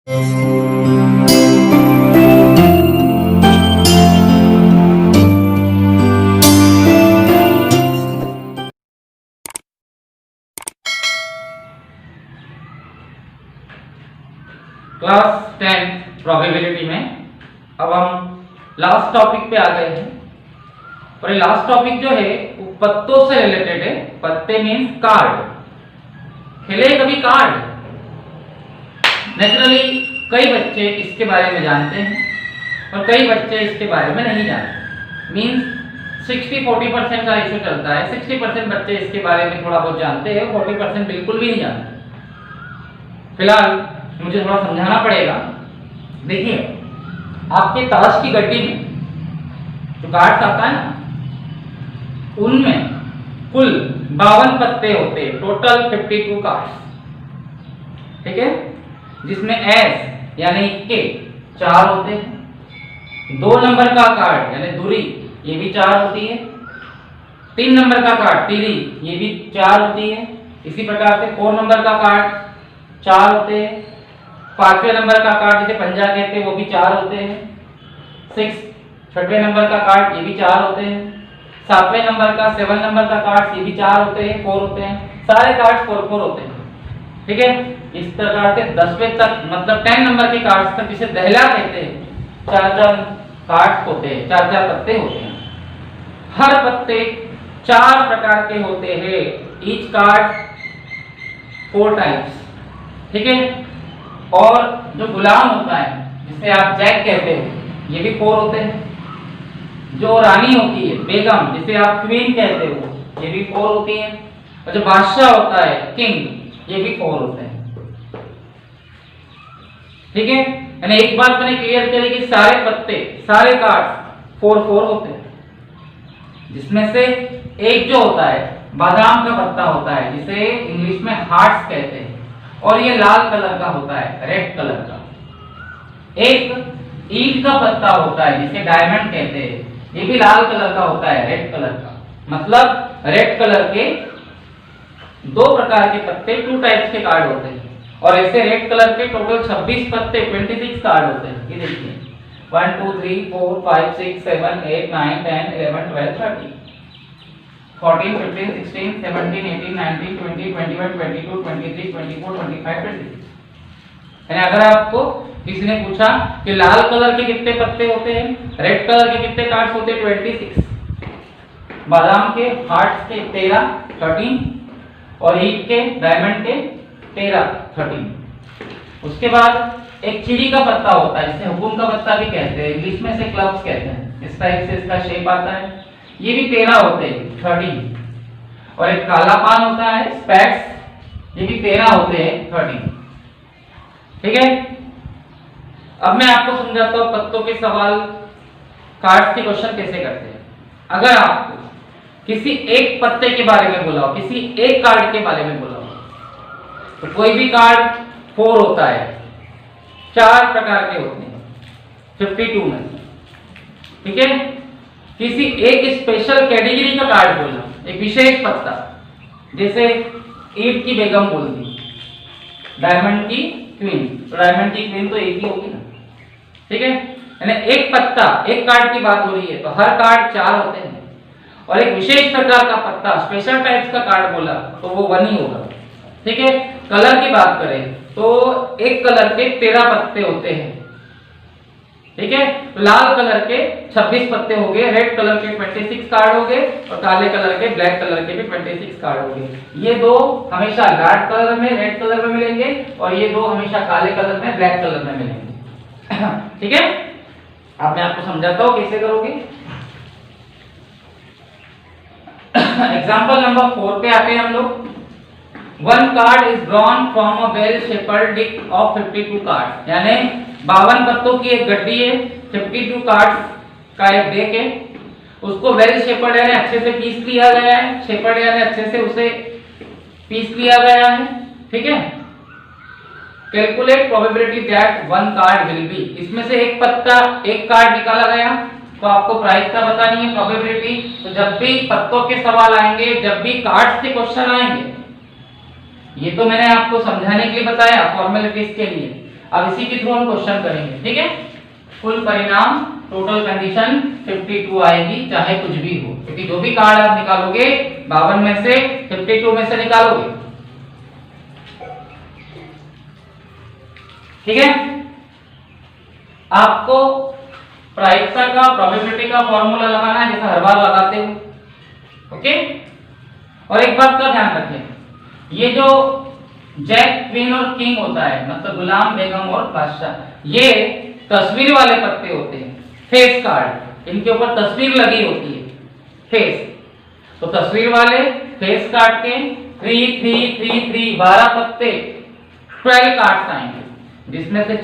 Class 10 probability में अब हम लास्ट टॉपिक पे आ गए हैं और ये लास्ट टॉपिक जो है वो पत्तों से रिलेटेड है। पत्ते मीन्स कार्ड। खेले कभी कार्ड? नेचुरली कई बच्चे इसके बारे में जानते हैं और कई बच्चे इसके बारे में नहीं जानते। मीन्स 60-40% का रेशियो चलता है। 60% बच्चे इसके बारे में थोड़ा बहुत जानते हैं, 40% बिल्कुल भी नहीं जानते। फिलहाल मुझे थोड़ा समझाना पड़ेगा। देखिए, आपके ताश की गड्डी में जो कार्ड्स आता है ना, उनमें कुल 52 पत्ते होते हैं, टोटल 52 कार्ड्स। ठीक है, जिसमें एस यानी के 4 होते हैं। 2 नंबर का कार्ड यानी दूरी, ये भी 4 होती है। 3 नंबर का कार्ड तीरी, ये भी 4 होती है। इसी प्रकार से 4 नंबर का कार्ड 4 होते हैं। 5वें नंबर का कार्ड जिसे पंजा कहते हैं वो भी 4 होते हैं। 6 छठवें नंबर का कार्ड ये भी 4 होते हैं। 7वें नंबर का 7 नंबर का कार्ड ये भी 4 होते हैं, 4 होते हैं। सारे कार्ड 4 होते हैं। ठीक है, इस प्रकार से 10वें तक मतलब 10 नंबर के कार्ड्स तक जिसे दहला कहते हैं, 4 कार्ड्स होते हैं, 4 पत्ते होते हैं। हर पत्ते 4 प्रकार के होते हैं। Each card 4 types. ठीक है, और जो गुलाम होता है जिसे आप जैक कहते हो, ये भी 4 होते हैं। जो रानी होती है बेगम, जिसे आप क्वीन कहते हो, ये भी 4 होती है। और जो बादशाह होता है किंग, ये भी 4 होते हैं। ठीक है, यानी एक बात मैंने क्लियर करी कि सारे पत्ते, सारे कार्ड्स 4 होते हैं। जिसमें से एक जो होता है बादाम का पत्ता होता है, जिसे इंग्लिश में हार्ट्स कहते हैं, और ये लाल कलर का होता है, रेड कलर का। एक ईंट का पत्ता होता है जिसे डायमंड कहते हैं, ये भी लाल कलर का होता है, रेड कलर का। मतलब रेड कलर के 2 प्रकार के पत्ते, 2 टाइप्स के कार्ड होते हैं। और ऐसे रेड कलर के टोटल 26 पत्ते, 26 कार्ड होते हैं। ये देखिए 1 2 3 4 5 6 7 8 9 10 11 12 13 14 15 16 17 18 19 20 21 22 23 24 25 26। यानी अगर आपको किसी ने पूछा कि लाल कलर के कितने पत्ते होते हैं, रेड कलर के कितने कार्ड्स होते हैं, 26। बादाम के, हार्ट्स के 13 और ईंट के, डायमंड के 13। उसके बाद एक चिड़ी का पत्ता होता है जिसे हुकुम का पत्ता भी कहते हैं, इंग्लिश में से क्लब्स कहते हैं। इस टाइप से इसका शेप आता है, ये भी 13 होते हैं, 13। और एक काला पान होता है स्पैक्स, ये भी 13 होते हैं, 13। ठीक है, अब मैं आपको समझाता हूं पत्तों के सवाल, कार्ड्स के क्वेश्चन कैसे करते हैं। अगर आपको किसी एक पत्ते के बारे में बोला हो, किसी एक कार्ड के बारे में बोला हो, तो कोई भी कार्ड 4 होता है, 4 प्रकार के होते हैं 52 में। ठीक है, किसी एक स्पेशल कैटेगरी का कार्ड बोलना, एक विशेष पत्ता, जैसे ईंट की बेगम बोल दी, डायमंड की क्वीन, तो डायमंड की क्वीन तो एक ही होगी ना। ठीक है, यानी एक पत्ता, एक कार्ड की बात हो रही है, तो हर कार्ड 4 होते हैं। और एक विशेष प्रकार का पत्ता, स्पेशल टाइप्स का कार्ड बोला तो वो 1 ही होगा। ठीक है, कलर की बात करें तो एक कलर के 13 पत्ते होते हैं। ठीक है, तो लाल कलर के 26 पत्ते हो गए, रेड कलर के 26 कार्ड हो गए, और काले कलर के, ब्लैक कलर के भी 26 कार्ड हो गए। ये 2 हमेशा लाल कलर में, रेड कलर में मिलेंगे, और ये 2 हमेशा काले कलर में, ब्लैक कलर में मिलेंगे। ठीक है, अब मैं आपको समझाता हूं कैसे करोगे। एग्जाम्पल नंबर 4 पे आते हैं हम लोग। 1 card is drawn from a well shuffled deck of 52 card, यानी 52 पत्तों की एक गड्डी है, 52 कार्ड्स का एक डेक है। उसको वेल शेपर्ड यानी अच्छे से पीस लिया गया है, शेपर्ड यानी अच्छे से उसे पीस लिया गया है। ठीक है, calculate probability that 1 card will be, इसमें से एक पत्ता, एक कार्ड निकाला गया, तो आपको प्राइस का बतानी है, प्रोबेबिलिटी। तो जब भी पत्तों के सवाल आएंगे, जब भी कार्ड्स के क्वेश्चन आएंगे, ये तो मैंने आपको समझाने के लिए बताया, फॉर्मेलिटीज के लिए। अब इसी के थ्रू हम क्वेश्चन करेंगे, ठीक है। कुल परिणाम टोटल कंडीशन 52 आएगी, चाहे कुछ भी हो, क्योंकि जो भी कार्ड आप निकालोगे 52 में से 52 में से निकालोगे, ठीक है। आपको प्रायिकता का, प्रोबेबिलिटी का फॉर्मूला लगाना है जैसा हर बार लगाते हो, ओके। और एक बात का ध्यान रखें, ये जो जैक, क्वीन और किंग होता है, मतलब गुलाम, बेगम और बादशाह, ये तस्वीर वाले पत्ते होते हैं, फेस कार्ड, इनके ऊपर तस्वीर लगी होती है, फेस। तो तस्वीर वाले फेस कार्ड के 3 3 3 3 12 पत्ते, 12 कार्ड्स आएंगे, जिसमें से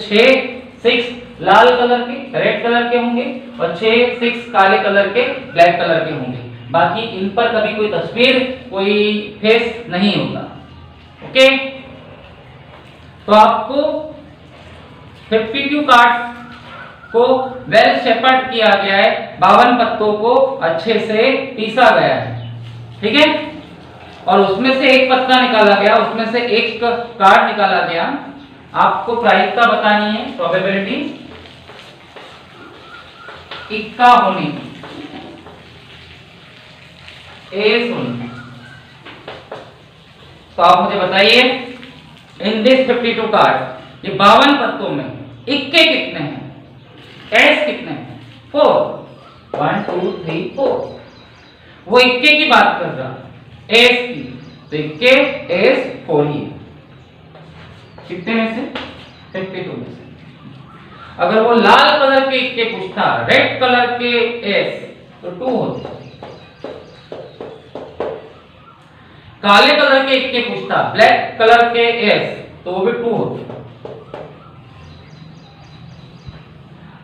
6 लाल कलर के, रेड कलर के होंगे और 6 काले कलर के, ब्लैक कलर के होंगे। बाकी इन पर कभी कोई तस्वीर, कोई फेस नहीं होता, ओके। तो आपको 52 कार्ड को वेल शेपर्ड किया गया है, 52 पत्तों को अच्छे से पीसा गया है, ठीक है। और उसमें से एक पत्ता निकाला गया, उसमें से एक कार्ड निकाला गया। आपको प्रायिकता बतानी है, प्रोबेबिलिटी इक्का होने की, एस होने। तो आप मुझे बताइए, इन दिस 52 कार्ड, ये 52 पत्तों में इक्के कितने हैं, एस कितने हैं? 4, 1 2 3 4। वो इक्के की बात कर रहा, एस की, तो इक्के एस 4 ही है। कितने में से? 52 में से। अगर वो लाल कलर के इक्के पूछता, रेड कलर के एस, तो 2 होते। काले कलर के इक्के पूछता, ब्लैक कलर के एस, तो वो भी 2 होते।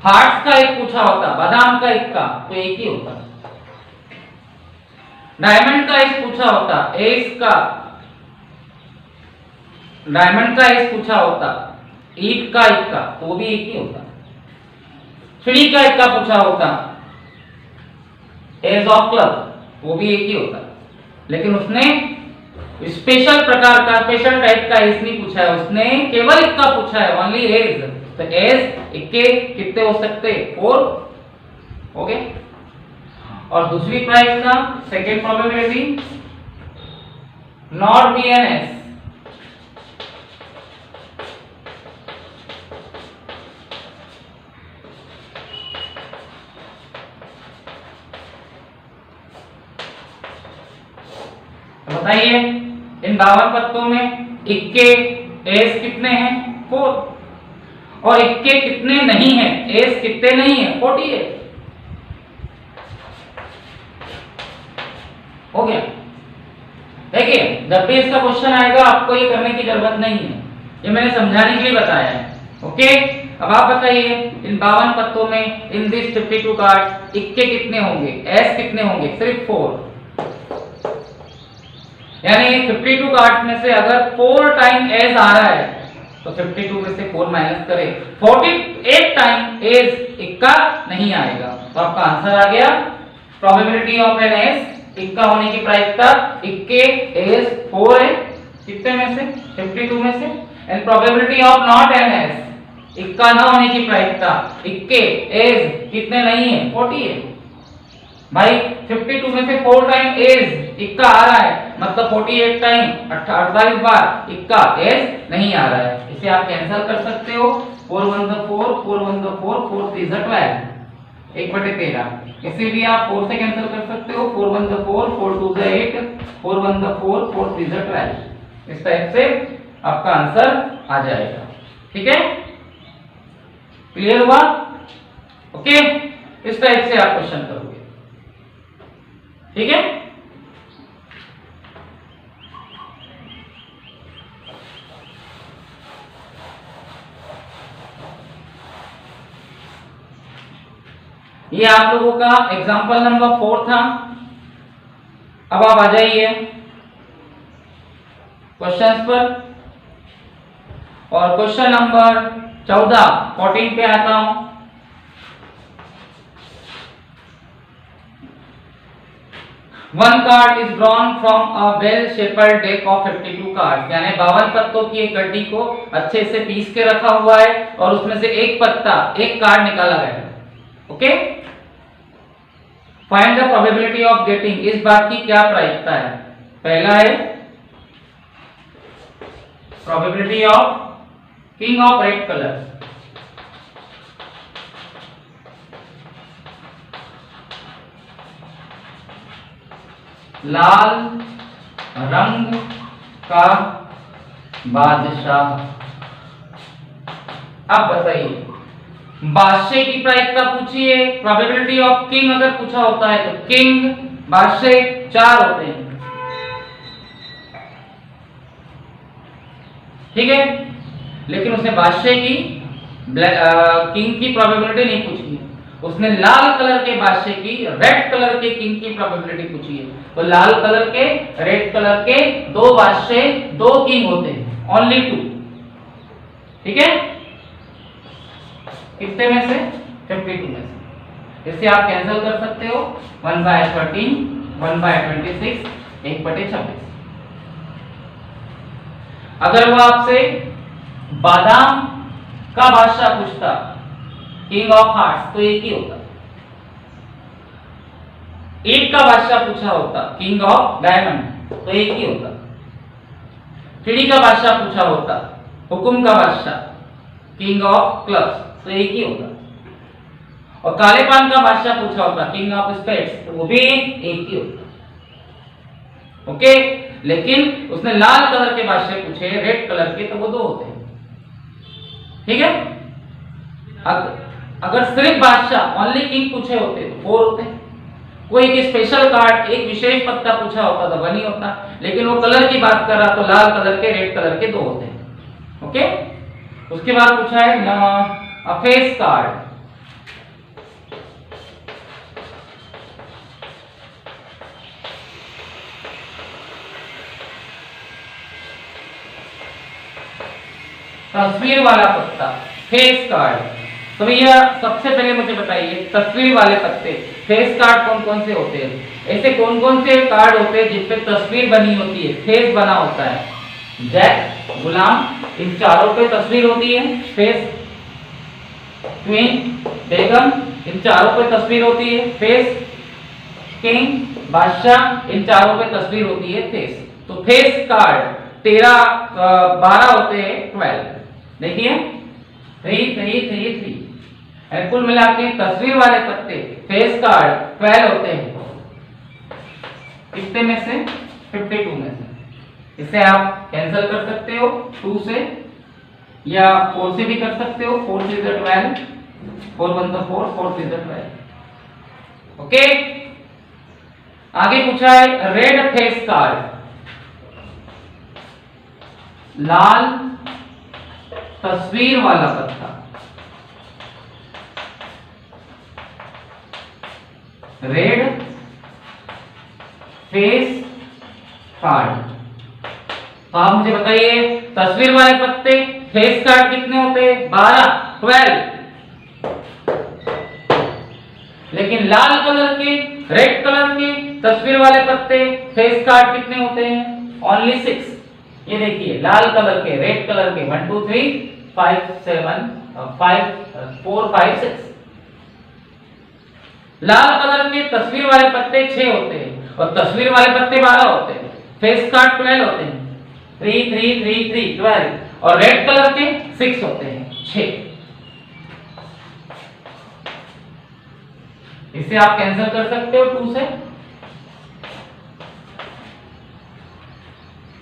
हार्ट्स का एक पूछा होता, बादाम का इक्का, तो एक ही होता। डायमंड का एस पूछा होता, एस का, डायमंड का एस पूछा होता, ईट का इक्का, तो वो भी एक ही होता। चिड़ी का इक्का पूछा होता, एस ऑफ क्लब, वो भी एक ही होता। लेकिन उसने स्पेशल प्रकार का, स्पेशल टाइप का एस नहीं पूछा है, उसने केवल इक्का पूछा है, ओनली एस। तो एस इक्के कितने हो सकते? 4, ओके। और दूसरी प्राइस का second probability, not be an ace, बताइए इन 52 पत्तों में इक्के एस कितने हैं? 4। और इक्के कितने नहीं है, एस कितने नहीं है? 48। हो गया। देखिए जब भी इसका क्वेश्चन आएगा आपको ये करने की जरूरत नहीं है, ये मैंने समझाने के लिए बताया है, ओके। अब आप बताइए इन 52 पत्तों में, इन दिस 52 कार्ड, इक्के कितने होंगे, एस कितने होंगे? सिर्फ 4। यानी 52 कार्ड में से अगर 4 टाइम एस आ रहा है तो 52 में से 4 माइनस करें, 48 टाइम एस इक्का नहीं आएगा। तो आपका आंसर आ गया, प्रोबेबिलिटी ऑफ एन एस, इक्का होने की प्रायिकता, इक्के एस 4 है, कितने में से? 52 में से। And probability of not an S, इक्का ना होने की प्रायिकता, इक्के एस कितने नहीं है? 40 है। भाई 52 में से 4 टाइम एस इक्का आ रहा है, मतलब 48 टाइम 48 बार इक्का एस नहीं आ रहा है। इसे आप कैंसिल कर सकते हो, 4 1 4, 4 1 4, 4 3 12, 1/13। इसे भी आप 4 से कैंसिल कर सकते हो, 4 1 4, 4 2 8, 4 1 4, 4 3 12। इस टाइप से आपका आंसर आ जाएगा, ठीक है। क्लियर हुआ? ओके, इस टाइप से आप क्वेश्चन करोगे, ठीक है। ये आप लोगों का एग्जांपल नंबर 4 था। अब आप आ जाइए क्वेश्चंस पर, और क्वेश्चन नंबर 14 पे आता हूं। One card is drawn from a well shuffled deck of 52 card, यानी 52 पत्तों की एक गड्डी को अच्छे से पीस के रखा हुआ है और उसमें से एक पत्ता, एक कार्ड निकाला गया है। Okay, find the probability of getting, इस बात की क्या प्रायिकता है। पहला है probability of king of red colour, लाल रंग का बादशाह। अब बताइए, बादशाह की प्रायिकता पूछी है, प्रोबेबिलिटी ऑफ किंग अगर पूछा होता है तो किंग बादशाह 4 होते हैं, ठीक है। लेकिन उसने बादशाह की किंग की प्रोबेबिलिटी नहीं पूछी है, उसने लाल कलर के बादशाह की, रेड कलर के किंग की प्रोबेबिलिटी पूछी है। तो लाल कलर के, रेड कलर के 2 बादशाह 2 किंग होते हैं, ओनली 2, ठीक है। कितने में से? 52 में से। इससे आप कैंसिल कर सकते हो, 1/13, 1/26, 1/26। अगर वो आपसे बादाम का बादशाह पूछता, किंग ऑफ हार्ट्स, तो एक ही होता। ईंट का बादशाह पूछा होता, किंग ऑफ डायमंड, तो एक ही होता। चिड़ी का बादशाह पूछा होता, हुकुम का बादशाह, किंग ऑफ क्लब्स, तो एक ही होता। और काले पान का बादशाह पूछा होता, किंग ऑफ स्पेड्स, तो वो भी एक ही होता। ओके, लेकिन उसने लाल कलर के बादशाह पूछे, रेड कलर के, तो वो 2 होते हैं, ठीक है। अगर सिर्फ बादशाह, ओनली किंग पूछे होते तो 4 होते हैं। कोई एक स्पेशल कार्ड, एक विशेष पत्ता पूछा होता तो 1 ही होता, लेकिन वो कलर की बात कर रहा तो लाल कलर के, रेड कलर के 2 होते हैं। ओके, उसके बाद पूछा है अ फेस कार्ड, तस्वीर वाला पत्ता, फेस कार्ड। तो भैया सबसे पहले मुझे बताइए, तस्वीर वाले पत्ते, फेस कार्ड कौन कौन से होते हैं? ऐसे कौन कौन से कार्ड होते हैं जिसपे तस्वीर बनी होती है, फेस बना होता है? जैक, गुलाम, इन चारों पे तस्वीर होती है, फेस। क्वीन, बेगम, इन चारों पे तस्वीर होती है, फेस। किंग, बादशाह, इन चारों पे तस्वीर होती है, फेस। तो फेस कार्ड 12 होते हैं, 12। देखिए 3 3 3 3, कुल मिला के तस्वीर वाले पत्ते, फेस कार्ड 12 होते हैं। कितने में से? 52 में से। इसे आप कैंसिल कर सकते हो 2 से, या 4 से भी कर सकते हो। 4 3 12, 4 1 4, 4 3 12। ओके, आगे पूछा है रेड फेस कार्ड, लाल तस्वीर वाला पत्ता, रेड फेस कार्ड। तो आप मुझे बताइए, तस्वीर वाले पत्ते, फेस कार्ड कितने होते हैं? 12, 12। लेकिन लाल कलर के, रेड कलर के तस्वीर वाले पत्ते, फेस कार्ड कितने होते हैं? ओनली 6। ये देखिए, लाल कलर के, रेड कलर के 1 2 3 5 7 5 4 5 6। लाल कलर के तस्वीर वाले पत्ते 6 होते हैं और तस्वीर वाले पत्ते 12 होते हैं। फेस कार्ड 12 होते हैं, 3 3 3 3 12। और रेड कलर के 6 होते हैं, 6। इसे आप कैंसिल कर सकते हो 2 से।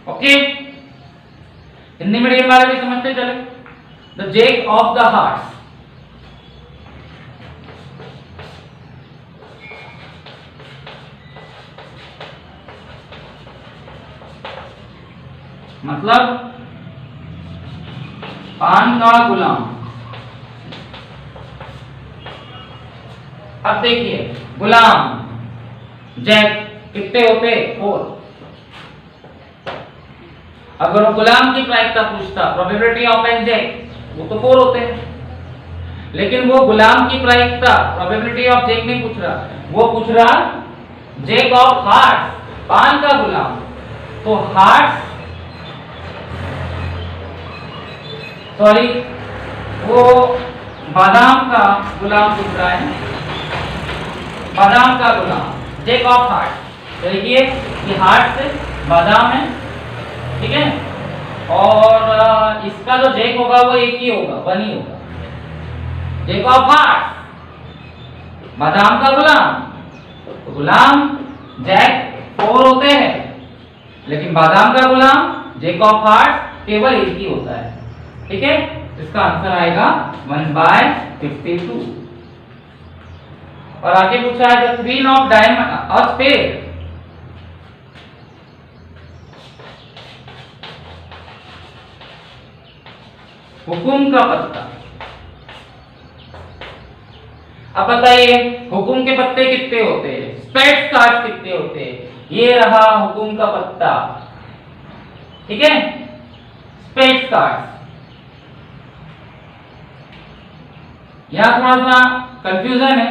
ओके, हिंदी मीडियम वाले भी समझते चले। The jack of the hearts, मतलब पान का गुलाम। अब देखिए, गुलाम, जैक कितने होते? 4। अगर वो गुलाम की प्रायिकता पूछता, प्रोबेबिलिटी ऑफ एन जैक, वो तो 4 होते हैं। लेकिन वो गुलाम की प्रायिकता, प्रोबेबिलिटी ऑफ जैक नहीं पूछ रहा, वो पूछ रहा जैक ऑफ हार्ट्स, पान का गुलाम। तो हार्ट्स, सॉरी वो बादाम का गुलाम पूछ रहा है, बादाम का गुलाम, जैक ऑफ हार्ट। देखिए कि हार्ट से बादाम है, ठीक है, और इसका जो जैक होगा वो एक ही होगा, वन ही होगा। जैक ऑफ हार्ट, बादाम का गुलाम। तो गुलाम जैक 4 होते हैं, लेकिन बादाम का गुलाम जैक ऑफ हार्ट केवल एक ही होता है, ठीक है। इसका आंसर आएगा 1/52। और आगे पूछा है द क्वीन ऑफ डायमंड और स्पेड। हुकुम का पत्ता। अब बताइए हुकुम के पत्ते कितने होते हैं, स्पेड्स कार्ड कितने होते हैं। ये रहा हुकुम का पत्ता, ठीक है, स्पेड्स कार्ड। यहां थोड़ा सा कंफ्यूजन है।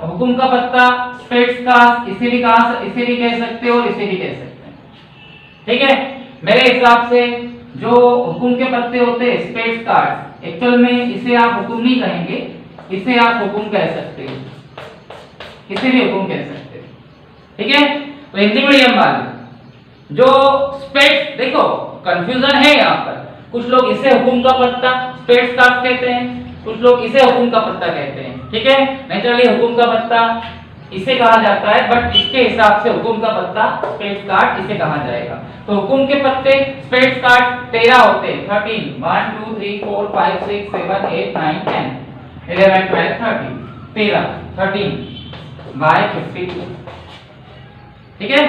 हुकुम का पत्ता, स्पेड्स कार्ड, इसे भी कह सकते हो और इसे भी कह सकते हैं, ठीक है। मेरे हिसाब से जो हुकुम के पत्ते होते हैं स्पेड्स कार्ड, एक्चुअल में इसे आप हुकुम नहीं कहेंगे, इसे आप हुकुम कह सकते हो, इसे भी हुकुम कह सकते हो, ठीक है। तो हिंदी मीडियम वाले जो स्पेड्स, देखो कंफ्यूजन है यहाँ पर, कुछ लोग इसे हुकुम का पत्ता स्पेड्स कार्ड कहते हैं, कुछ लोग इसे हुकुम का पत्ता कहते हैं, ठीक है। नेचुरली हुकुम का पत्ता इसे कहा जाता है, बट इसके हिसाब से हुकुम का पत्ता स्पेड्स कार्ड इसे कहा जाएगा। तो हुकुम के पत्ते स्पेड्स कार्ड 13 होते हैं, 13, 1 2 3 4 5 6 7 8 9 10 11 12 13, 13 बाय 52, ठीक है।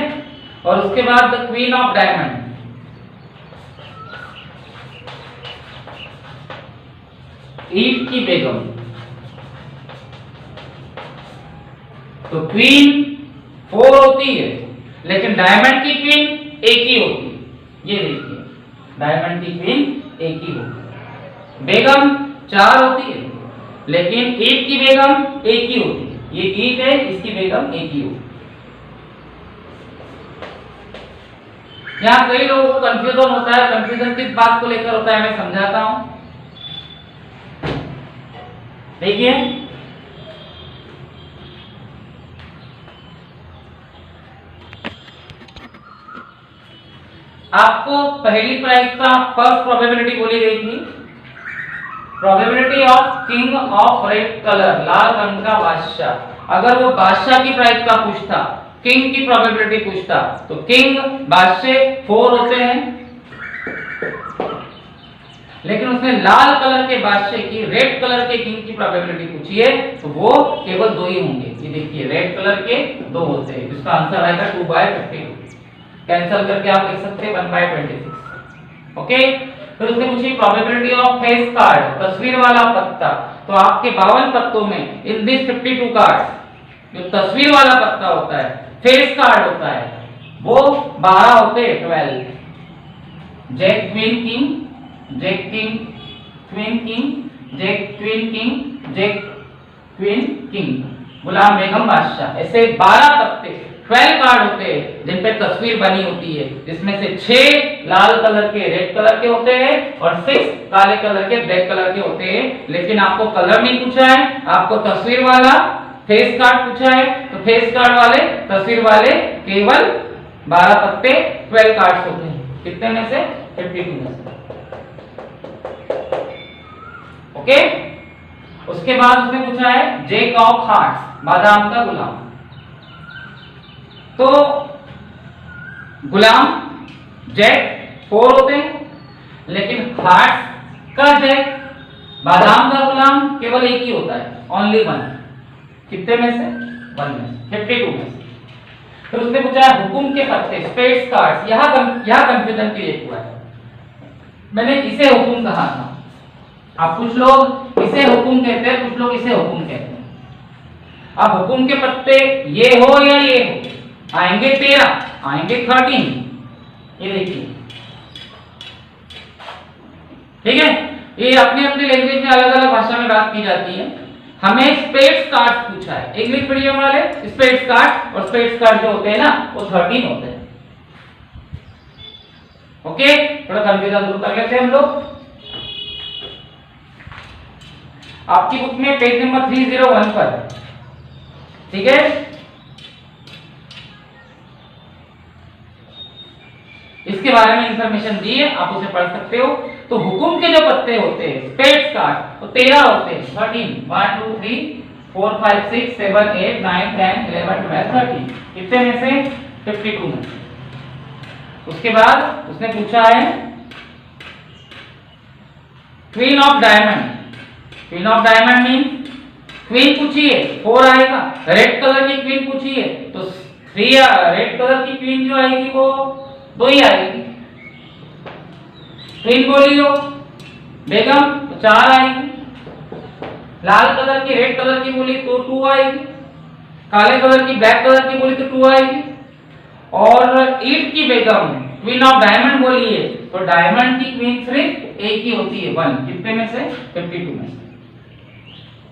और उसके बाद द क्वीन ऑफ डायमंड, ईव की बेगम। तो क्वीन 4 होती है, लेकिन डायमंड की क्वीन एक ही होती है। ये देखिए डायमंड की क्वीन एक ही होती है। बेगम 4 होती है, लेकिन ईव की बेगम एक ही होती है। ये ईव है, इसकी बेगम एक ही होती है। यहाँ कई लोगों को कंफ्यूजन होता है, कंफ्यूजन किस बात को लेकर होता है मैं समझाता हूं। देखिए आपको पहली प्रायिकता फर्स्ट प्रोबेबिलिटी बोली गई थी, probability of king of red colour, लाल रंग का बादशाह। अगर वो बादशाह की प्रायिकता पूछता, किंग की प्रोबेबिलिटी पूछता, तो किंग बादशाह 4 होते हैं, लेकिन उसने लाल कलर के बादशाह की, रेड कलर के किंग की प्रोबेबिलिटी पूछी है, तो वो केवल 2 ही होंगे। ये देखिए रेड कलर के 2 होते हैं, इसका आंसर आएगा 2/52। कैंसिल करके आप लिख सकते हैं 1/26, ओके। फिर उसने पूछी प्रोबेबिलिटी ऑफ फेस कार्ड, तस्वीर वाला पत्ता। तो आपके 52 पत्तों में इन दिस 52 कार्ड जो तस्वीर वाला पत्ता होता है, फेस कार्ड होता है, वो 12 होते हैं, 12। Jack queen king, jack king queen king, jack queen king, jack queen king, गुलाम बेगम बादशाह, ऐसे 12 पत्ते 12 कार्ड होते हैं जिन पे तस्वीर बनी होती है, जिसमें से 6 लाल कलर के रेड कलर के होते हैं और 6 काले कलर के ब्लैक कलर के होते हैं। लेकिन आपको कलर नहीं पूछा है, आपको तस्वीर वाला फेस कार्ड पूछा है। तो फेस कार्ड वाले, तस्वीर वाले केवल 12 पत्ते 12 कार्ड्स होते हैं। कितने में से? 52 में से, ओके। उसके बाद उसने पूछा है जैक ऑफ हार्ट्स, बादाम का गुलाम। तो गुलाम जैक 4 होते हैं, लेकिन हार्ट्स का जैक, बादाम का गुलाम केवल एक ही होता है, ओनली 1। कितने में से? 1 में से, 52 में से। फिर उसने पूछा है हुकुम के पत्ते, स्पेड्स कार्ड्स। यहां कंफ्यूजन क्रिएट हुआ है। मैंने इसे हुकुम कहा था, अब कुछ लोग इसे हुकुम कहते हैं, कुछ लोग इसे हुकुम कहते हैं। अब हुकुम के पत्ते ये हो या ये हो, आएंगे 13, आएंगे 13, ये देखिए, ठीक है। ये अपनी अपनी लैंग्वेज में अलग अलग भाषा में बात की जाती है। हमें स्पेड्स कार्ड्स पूछा है इंग्लिश मीडियम वाले, स्पेड्स कार्ड और स्पेड्स कार्ड जो होते हैं ना वो 13 होते हैं। ओके, थोड़ा कंफ्यूजन दूर कर लेते हैं हम लोग। आपकी बुक में पेज नंबर 301 पर, ठीक है, इसके बारे में इंफॉर्मेशन दी है, आप उसे पढ़ सकते हो। तो हुकुम के जो पत्ते होते हैं स्पेड्स कार्ड वो 13 होते हैं, 13, 1 2 3 4 5 6 7 8 9 10 11 12 13, कितने में से 52 में। उसके बाद उसने पूछा है queen of diamond. Queen of diamond mean queen पूछी है 4 आएगा, रेड कलर की क्वीन पूछी है तो 3, रेड कलर की क्वीन जो आएगी वो 2 ही आएगी। क्वीन बोली हो बेगम तो 4 आएगी, लाल कलर की रेड कलर की बोली तो 2 आएगी, काले कलर की ब्लैक कलर की बोली तो 2 आएगी, और ईट की बेगम क्वीन ऑफ डायमंड बोली है तो डायमंड की क्वीन सिर्फ एक ही होती है 1, कितने में से 52 में से,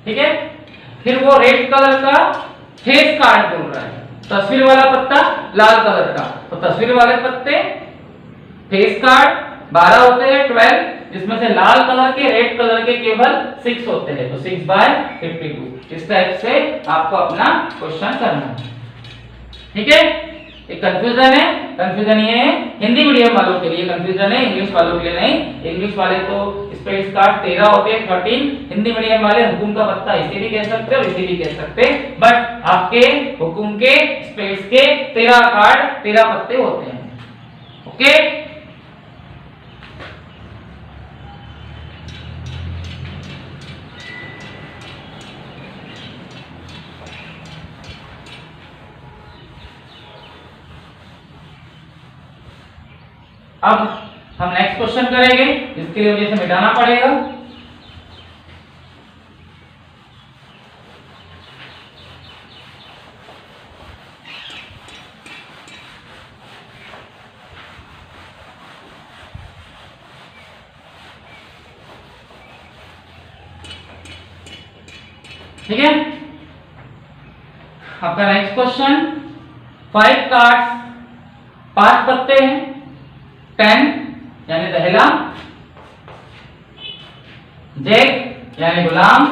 ठीक है। फिर वो रेड कलर का फेस कार्ड बोल रहा है, तस्वीर वाला पत्ता लाल कलर का, तो तस्वीर वाले पत्ते फेस कार्ड 12 होते हैं 12, जिसमें से लाल कलर के रेड कलर के केवल 6 होते हैं, तो 6/52। इस टाइप से आपको अपना क्वेश्चन करना है, ठीक है। एक कंफ्यूजन है, कंफ्यूजन ये है हिंदी मीडियम वालों के लिए कंफ्यूजन है, इंग्लिश वालों के लिए नहीं। इंग्लिश वाले तो स्पेस कार्ड 13 होते हैं 13, हिंदी मीडियम वाले हुकुम का पत्ता इसे भी कह सकते हो इसे भी कह सकते, बट आपके हुकुम के स्पेस के 13 कार्ड 13 पत्ते होते हैं। ओके, अब हम नेक्स्ट क्वेश्चन करेंगे, इसके लिए मुझे इसे मिटाना पड़ेगा। ठीक है, आपका नेक्स्ट क्वेश्चन 5 कार्ड्स 5 पत्ते हैं, 10 यानी दहला, जैक यानी गुलाम,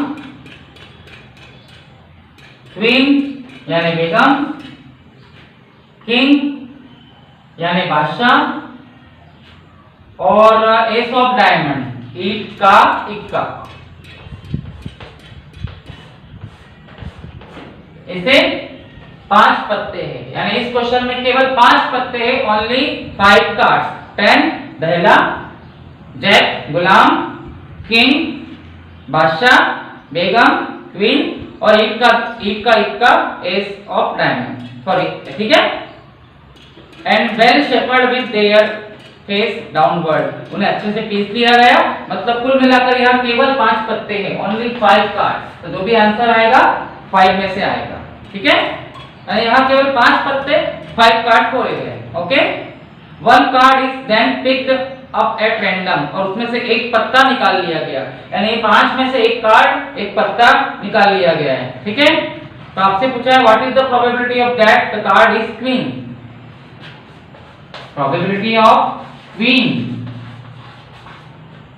क्वीन यानी बेगम, किंग यानी बादशाह, और एस ऑफ डायमंड ईट का इक्का। इसे 5 पत्ते हैं, यानी इस क्वेश्चन में केवल 5 पत्ते हैं, ओनली 5 कार्ड्स, 10 दहला, जैक गुलाम, किंग बादशाह, बेगम क्वीन, और इक्का एस ऑफ डायमंड, सॉरी, ठीक है। And well shuffled with their face downward, उन्हें अच्छे से पीस लिया गया, मतलब कुल मिलाकर यहाँ केवल 5 पत्ते हैं, ओनली 5 कार्ड्स, तो जो भी आंसर आएगा 5 में से आएगा, ठीक है। यहाँ केवल 5 पत्ते 5 कार्ड खोले गए, okay. 1 card is then picked up at random, और उसमें से एक पत्ता निकाल लिया गया, यानी 5 में से एक कार्ड एक पत्ता निकाल लिया गया है, ठीक है। तो आपसे पूछा है what is the probability of that the card is queen. Probability of queen,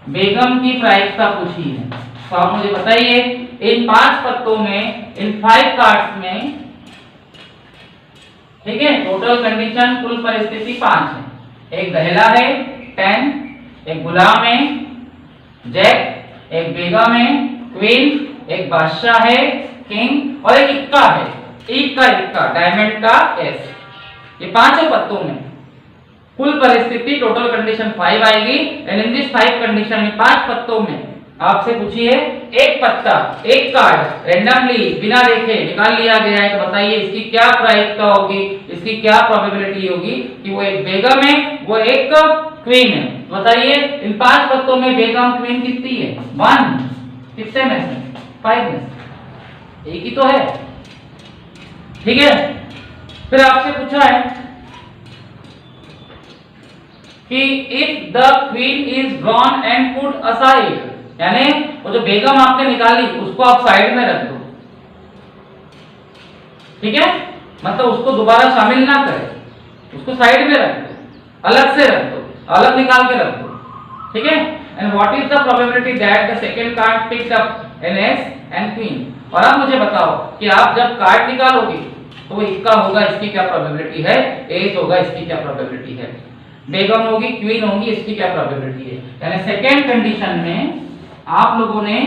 बेगम की प्रायिकता पूछी है, तो आप मुझे बताइए इन 5 पत्तों में, इन 5 कार्ड्स में, ठीक है, टोटल कंडीशन कुल परिस्थिति 5 है, एक दहला है 10, एक गुलाम है जैक, एक बेगम है क्वीन, एक बादशाह है किंग, और एक इक्का है, इक्का डायमंड का एस। ये 5 पत्तों में कुल परिस्थिति टोटल कंडीशन 5 आएगी, एंड इन दिस 5 कंडीशन में 5 पत्तों में आपसे पूछिए एक पत्ता एक कार्ड रैंडमली बिना देखे निकाल लिया गया है, तो बताइए इसकी क्या प्रायिकता होगी, इसकी क्या प्रोबेबिलिटी होगी कि वो एक बेगम है वो एक क्वीन है। बताइए इन 5 पत्तों में बेगम क्वीन कितनी है? 1, कितने में से? 5 में से, एक ही तो है, ठीक है। फिर आपसे पूछा है कि if the queen is gone and put aside यानी वो जो बेगम आपने निकाली उसको आप साइड में रख दो, ठीक है, मतलब उसको दोबारा शामिल ना करें, उसको साइड में रख दो, अलग से रख दो, अलग निकाल के रख दो, ठीक है। And what is the probability that the second card picked up an S and queen. और आप मुझे बताओ कि आप जब कार्ड निकालोगे तो वो इक्का होगा, इसकी क्या प्रोबेबिलिटी है, एस होगा, इसकी क्या प्रोबेबिलिटी है, बेगम होगी, क्वीन होगी, इसकी क्या प्रोबेबिलिटी है। यानी सेकेंड कंडीशन में आप लोगों ने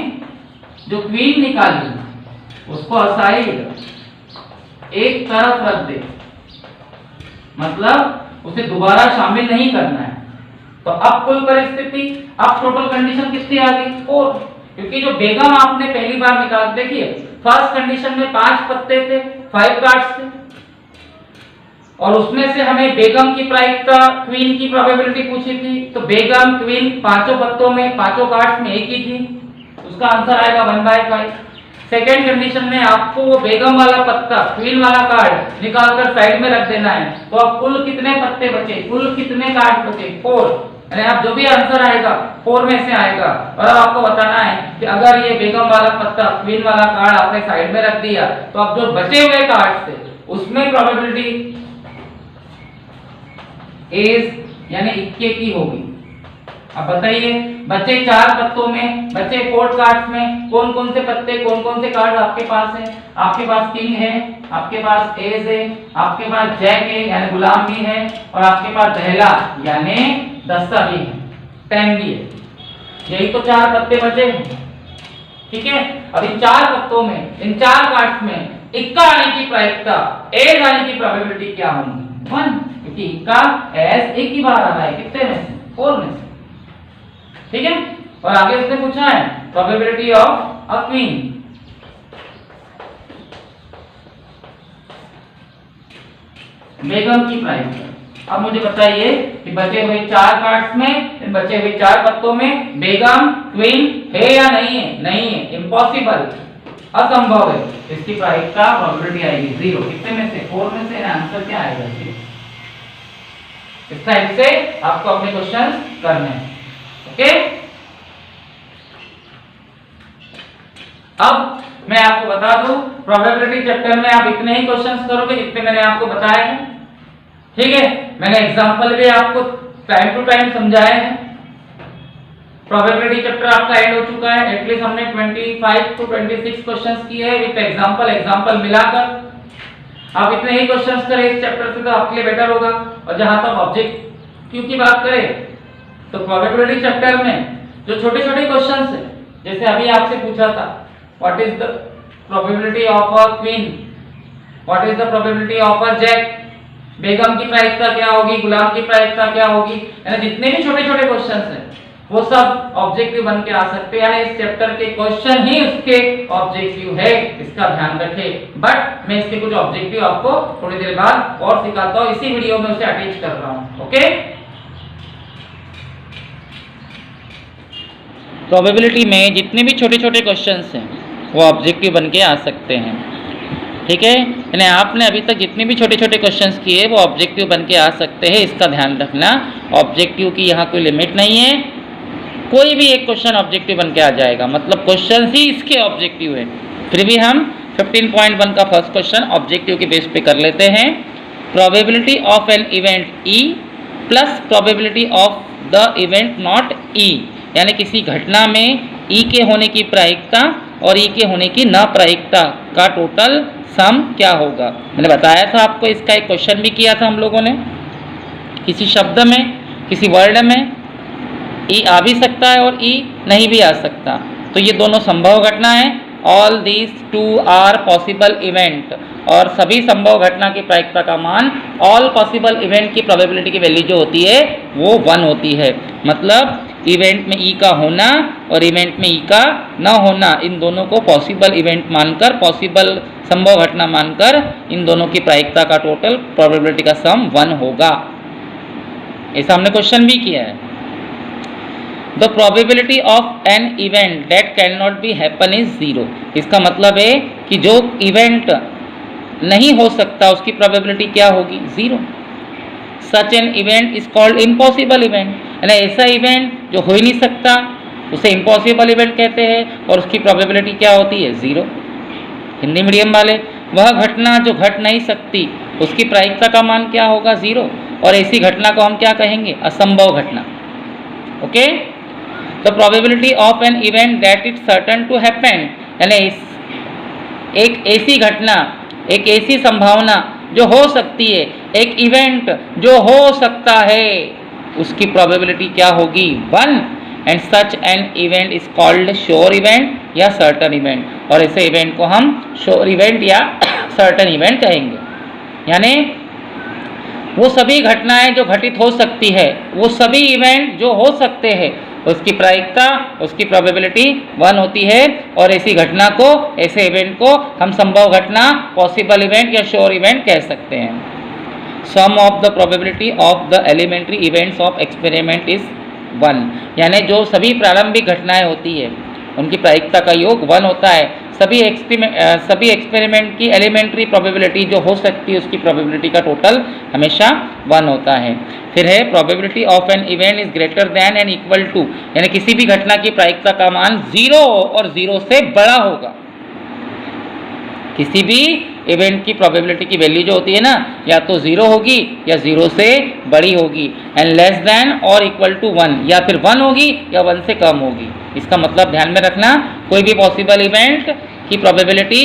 जो क्वीन निकाली उसको असाइड एक तरफ रख दे, मतलब उसे दोबारा शामिल नहीं करना है। तो अब कुल परिस्थिति, अब टोटल कंडीशन कितनी आ गई, 4, क्योंकि जो बेगम आपने पहली बार निकाल, देखिए फर्स्ट कंडीशन में 5 पत्ते थे, 5 कार्ड्स थे, और उसमें से हमें बेगम की प्रायिकता, क्वीन की प्रोबेबिलिटी पूछी थी, तो बेगम क्वीन पांचों पत्तों में, पांचों कार्ड्स में एक ही थी, उसका आंसर आएगा 1/5। सेकेंड कंडीशन में आपको वो बेगम वाला पत्ता, क्वीन वाला कार्ड निकालकर साइड में रख देना है, तो अब कुल कितने पत्ते बचे, कुल कितने कार्ड बचे, 4, यानी आप जो भी आंसर आएगा 4 में से आएगा। और अब आपको बताना है कि अगर ये बेगम वाला पत्ता, क्वीन वाला कार्ड आपने साइड में रख दिया, तो अब जो बचे हुए कार्ड थे उसमें प्रोबेबिलिटी एज यानी इक्के की होगी। अब बताइए बचे 4 पत्तों में, बचे 4 कार्ड्स में कौन कौन से पत्ते, कौन कौन से कार्ड आपके पास है, आपके पास किंग है, आपके पास एज है, आपके पास जैक है यानी गुलाम भी है, और आपके पास दहला यानी दस्ता भी है, 10 भी है। यही तो 4 पत्ते बचे हैं, ठीक है। अब इन 4 पत्तों में, इन 4 कार्ड्स में इक्का आने की प्रायिकता, एज आने की प्रोबेबिलिटी क्या होगी, 1, क्योंकि इक्का एज एक ही बार आ रहा है, कितने में से, 4 में से, ठीक है। और आगे उसने पूछा है प्रोबेबिलिटी ऑफ अ क्वीन, बेगम की प्रायिकता। अब मुझे बताइए कि बचे हुए 4 कार्ड्स में, इन बचे हुए 4 पत्तों में बेगम क्वीन है या नहीं है, नहीं है, इम्पॉसिबल, असंभव है, इसकी प्रायिकता प्रोबेबिलिटी आएगी 0, कितने में से, 4 में से, आंसर क्या आएगा। इस टाइप से आपको अपने क्वेश्चन करने हैं, ओके। अब मैं आपको बता दूं प्रोबेबिलिटी चैप्टर में आप इतने ही क्वेश्चंस करोगे जितने मैंने आपको बताए हैं, ठीक है। मैंने एग्जांपल भी आपको टाइम टू टाइम समझाए हैं। प्रोबेबिलिटी चैप्टर आपका एंड हो चुका है, एटलीस्ट हमने 25 to 26 क्वेश्चंस किए हैं विद एग्जांपल मिलाकर। आप इतने ही क्वेश्चंस करें इस चैप्टर से तो आपके लिए बेटर होगा। और जहां तक ऑब्जेक्टिव की बात करें तो प्रोबेबिलिटी चैप्टर में जो छोटे छोटे क्वेश्चंस है, जैसे अभी आपसे पूछा था what is the probability of a queen, what is the probability of a jack, बेगम की प्रायिकता क्या होगी, गुलाम की प्रायिकता क्या होगी, यानी जितने भी छोटे छोटे क्वेश्चंस हैं वो सब ऑब्जेक्टिव बन के आ सकते हैं, यानी इस चैप्टर के क्वेश्चन ही उसके ऑब्जेक्टिव है, इसका ध्यान रखें। बट मैं इसके कुछ ऑब्जेक्टिव आपको थोड़ी देर बाद और सिखाता हूं, इसी वीडियो में उसे अटैच कर रहा हूं, ओके। प्रोबेबिलिटी में जितने भी छोटे छोटे क्वेश्चंस हैं वो ऑब्जेक्टिव बन के आ सकते हैं, ठीक है। यानी आपने अभी तक जितने भी छोटे छोटे क्वेश्चंस किए वो ऑब्जेक्टिव बन के आ सकते हैं, इसका ध्यान रखना। ऑब्जेक्टिव की यहाँ कोई लिमिट नहीं है, कोई भी एक क्वेश्चन ऑब्जेक्टिव बन के आ जाएगा, मतलब क्वेश्चन ही इसके ऑब्जेक्टिव है। फिर भी हम 15.1 का फर्स्ट क्वेश्चन ऑब्जेक्टिव के बेस पे कर लेते हैं। Probability of an event E plus probability of the event not E, यानी किसी घटना में ई के होने की प्रायिकता और ई के होने की न प्रायिकता का टोटल सम क्या होगा। मैंने बताया था आपको, इसका एक क्वेश्चन भी किया था हम लोगों ने। किसी शब्द में, किसी वर्ड में ई आ भी सकता है और ई नहीं भी आ सकता, तो ये दोनों संभव घटना है। All these 2 are possible event, और सभी संभव घटना की प्रायिकता का मान, ऑल पॉसिबल इवेंट की प्रोबेबिलिटी की वैल्यू जो होती है वो 1 होती है। मतलब इवेंट में ई का होना और इवेंट में ई का न होना, इन दोनों को पॉसिबल इवेंट मानकर, पॉसिबल संभव घटना मानकर इन दोनों की प्रायिकता का टोटल प्रोबेबिलिटी का सम 1 होगा। ऐसा हमने क्वेश्चन भी किया है। The probability of an event that can not be happen is 0। इसका मतलब है कि जो इवेंट नहीं हो सकता उसकी प्रोबेबिलिटी क्या होगी, 0। Such an event is called impossible event, यानी ऐसा इवेंट जो हो ही नहीं सकता उसे इम्पॉसिबल इवेंट कहते हैं और उसकी प्रोबेबिलिटी क्या होती है? 0। हिंदी मीडियम वाले, वह घटना जो घट नहीं सकती उसकी प्रायिकता का मान क्या होगा? 0। और ऐसी घटना को हम क्या कहेंगे? असंभव घटना। Okay, the probability of an event that it certain to happen, यानी एक ऐसी घटना, एक ऐसी संभावना जो हो सकती है, एक इवेंट जो हो सकता है, उसकी प्रोबेबिलिटी क्या होगी? 1। And such an event is called sure event या सर्टन इवेंट, और ऐसे इवेंट को हम श्योर इवेंट या सर्टन इवेंट कहेंगे। यानी वो सभी घटनाएं जो घटित हो सकती है, वो सभी इवेंट जो हो सकते हैं, उसकी प्रायिकता, उसकी प्रोबेबिलिटी 1 होती है, और ऐसी घटना को, ऐसे इवेंट को हम संभव घटना, पॉसिबल इवेंट या श्योर इवेंट कह सकते हैं। Sum of the probability of the elementary events of experiment is 1, यानी जो सभी प्रारंभिक घटनाएं होती है उनकी प्रायिकता का योग 1 होता है। सभी एक्सपेरिमेंट की एलिमेंट्री प्रोबेबिलिटी जो हो सकती है उसकी प्रोबेबिलिटी का टोटल हमेशा 1 होता है। फिर है probability of an event is greater than and equal to, यानी किसी भी घटना की प्रायिकता का मान 0 और 0 से बड़ा होगा। किसी भी इवेंट की प्रोबेबिलिटी की वैल्यू जो होती है ना, या तो 0 होगी या 0 से बड़ी होगी, एंड लेस दैन और इक्वल टू 1, या फिर 1 होगी या 1 से कम होगी। इसका मतलब ध्यान में रखना, कोई भी पॉसिबल इवेंट की प्रोबेबिलिटी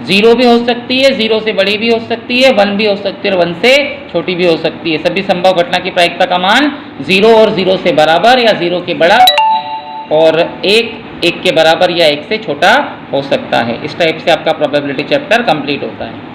0 भी हो सकती है, 0 से बड़ी भी हो सकती है, 1 भी हो सकती है और 1 से छोटी भी हो सकती है। सभी संभव घटना की प्रायिकता का मान 0 और 0 से बराबर या 0 के बड़ा और 1 के बराबर या 1 से छोटा हो सकता है। इस टाइप से आपका प्रोबेबिलिटी चैप्टर कंप्लीट होता है।